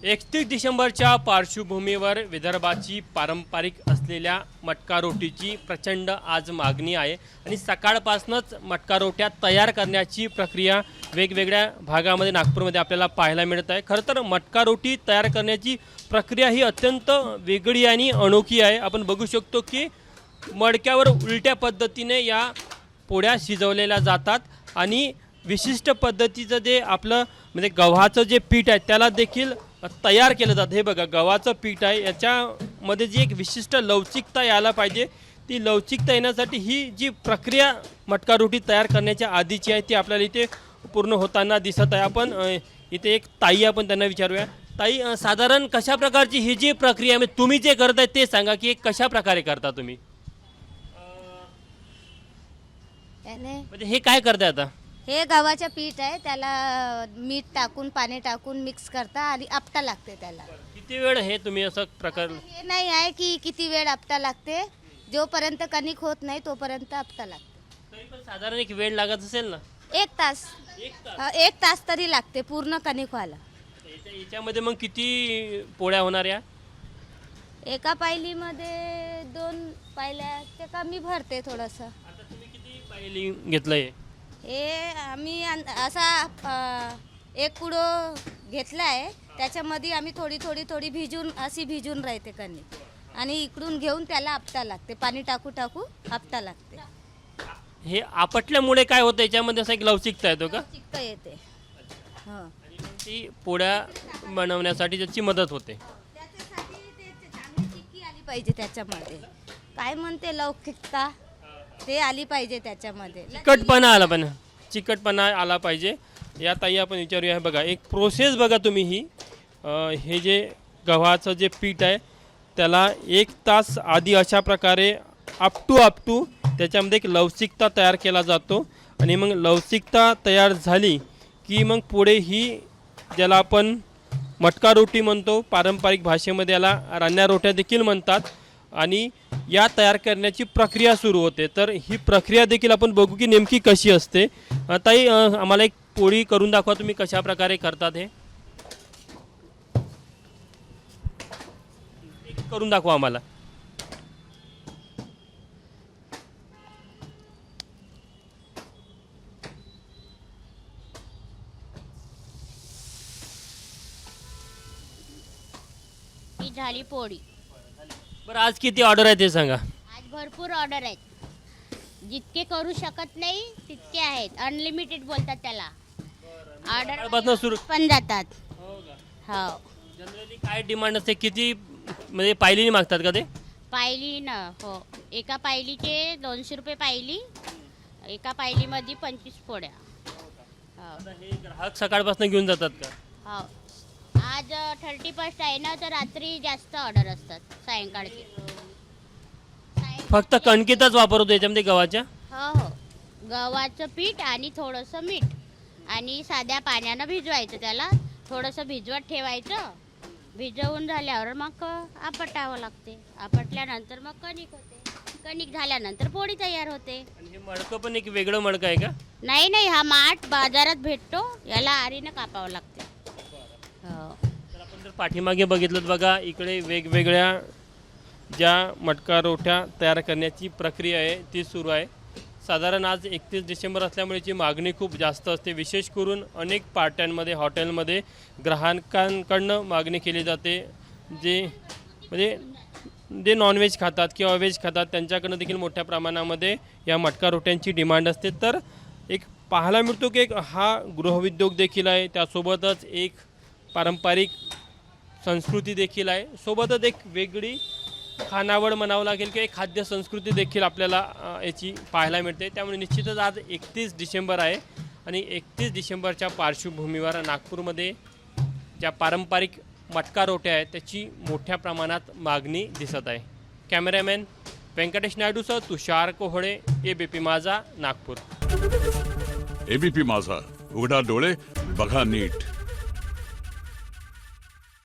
31 डिसेंबरच्या पार्श्वभूमीवर विदर्भाची पारंपरिक असलेल्या मटका रोटीची प्रचंड आज मागणी आहे आणि सकाळपासूनच मटका रोट्या तयार करण्याची प्रक्रिया वेगवेगळ्या भागामध्ये नागपूरमध्ये आपल्याला पाहायला मिळत आहे। खरं तर मटका रोटी तयार करण्याची प्रक्रिया ही अत्यंत वेगळी आणि अनोखी आहे। आपण बघू शकतो की मडक्यावर उलट्या पद्धतीने या पोळ्या शिजवलेल्या जातात आणि विशिष्ट पद्धतीचं जे आपलं म्हणजे गव्हाचं जे पीठ आहे त्याला देखील तयार केलं जातं। हे बघा गव्हाचं पीठ आहे, याच्यामध्ये जी एक विशिष्ट लवचिकता यायला पाहिजे, ती लवचिकता येण्यासाठी ही जी प्रक्रिया मटका रोटी तयार करण्याच्या आधीची आहे ती आपल्याला इथे पूर्ण होताना दिसत आहे। आपण इथे एक ताई आपण त्यांना विचारूया। ताई, साधारण कशा प्रकारची ही जी प्रक्रिया आहे तुम्ही जे करताय ते सांगा की कशा प्रकारे करता तुम्ही? म्हणजे हे काय करताय आता? हे गव्हाचं पीठ आहे, त्याला मीठ टाकून पाणी टाकून मिक्स करता आणि आपटा लागते त्याला। किती वेळ हे तुम्ही असं प्रकार? हे नाही आहे की किती वेळ आपटा लागते, जोपर्यंत कणिक होत नाही तोपर्यंत आपटा लागते। तरी पण साधारण एक वेळ लागत असेल ना? 1 तास, 1 तास तरी लागते पूर्ण कणिक व्हायला। याच्यामध्ये मग किती पोळ्या होणार या? एका पायलीमध्ये 2 पायल्या ते कमी भरते थोडंसं। आता तुम्ही किती पायली घेतलंय? हे आम्ही असा एक पुडो घेतला आहे, त्याच्यामध्ये आम्ही थोडी भिजून भिजून राहते कणिक आणि इकडून घेऊन त्याला आपटा लागते, पाणी टाकू आपटा लागते। हे आपटल्यामुळे काय होतं याच्यामध्ये असं एक लवचिकता येतो का? लवचिकता येते हो। ती पोळ्या बनवण्यासाठी त्याची मदत होते। त्याच्यासाठी ते चांगली चिक्की आली पाहिजे त्याच्यामध्ये, काय म्हणते लवचिकता ते आली पाहिजे त्याच्यामध्ये, चिकटपणा आला पाहिजे। या ताई आपण विचारूया। हे बघा एक प्रोसेस बघा तुम्ही ही हे जे गव्हाचं जे पीठ आहे त्याला 1 तास आधी अशा प्रकारे आपटू त्याच्यामध्ये एक लवचिकता तयार केला जातो आणि मग लवचिकता तयार झाली की मग पुढे ही ज्याला आपण मटका रोटी म्हणतो, पारंपरिक भाषेमध्ये याला रान्या रोट्या देखील म्हणतात आणि या तयार करण्याची प्रक्रिया सुरू होते। तर ही प्रक्रिया देखील आपण बघू की नेमकी कशी असते। ताई, आम्हाला एक पोळी करून दाखवा तुम्ही कशा प्रकारे करतात हे करून दाखवा आम्हाला। ही झाली पोळी। बरं, आज किती ऑर्डर आहे ते सांगा? आज भरपूर ऑर्डर आहेत, जितके करू शकत नाही तितके आहेत, अनलिमिटेड बोलतात त्याला। ऑर्डर सुरू पण जातात हो। जनरली काय डिमांड असते, किती म्हणजे पायलीने मागतात का ते? पायली न हो, एका पायलीचे 200 रुपये पायली, एका पायलीमध्ये 25 पोळ्या हो। हे ग्राहक सकाळपासून घेऊन जातात का? हो, आज 31 आहे ना, तर रात्री जास्त ऑर्डर असतात सायंकाळचे। फक्त कणकीतच वापरतो याच्यामध्ये गव्हाच्या? हो, गव्हाचं पीठ आणि थोडंसं मीठ आणि साध्या पाण्यानं भिजवायचं, त्याला थोडंसं भिजवत ठेवायचं। भिजवून झाल्यावर मग आपटावं लागते, आपटल्यानंतर मग कणिक होते, कणिक झाल्यानंतर पोळी तयार होते। आणि हे मडकं पण एक वेगळं मडकं आहे का? नाही, हा माठ बाजारात भेटतो, याला आरीनं कापावं लागते हो। तर आपण जर पाठीमागे बघितलं बघा, इकडे वेगवेगळ्या ज्या मटका रोट्या तयार करण्याची प्रक्रिया आहे ती सुरू आहे। साधारण आज 31 डिसेंबर असल्यामुळे जी मागणी खूप जास्त असते, विशेष करून अनेक पार्ट्यांमध्ये हॉटेलमध्ये ग्राहकांकडनं मागणी केली जाते। जे नॉनव्हेज खातात किंवा व्हेज खातात त्यांच्याकडनं देखील मोठ्या प्रमाणामध्ये या मटका रोट्यांची डिमांड असते। तर एक पाहायला मिळतो की एक हा गृहउद्योग देखील आहे, त्यासोबतच एक पारंपरिक संस्कृती देखील आहे, सोबतच एक वेगळी खानावळ म्हणावं लागेल की एक खाद्य संस्कृती देखील आपल्याला याची पाहायला मिळते। त्यामुळे निश्चितच आज 31 डिसेंबर आहे आणि 31 डिसेंबरच्या पार्श्वभूमीवर नागपूरमध्ये ज्या पारंपरिक मटका रोट्या आहेत त्याची मोठ्या प्रमाणात मागणी दिसत आहे। कॅमेरामॅन व्यंकटेश नायडूसह तुषार कोहळे, ABP माझा, नागपूर। ABP माझा, उघडा डोळे बघा नीट।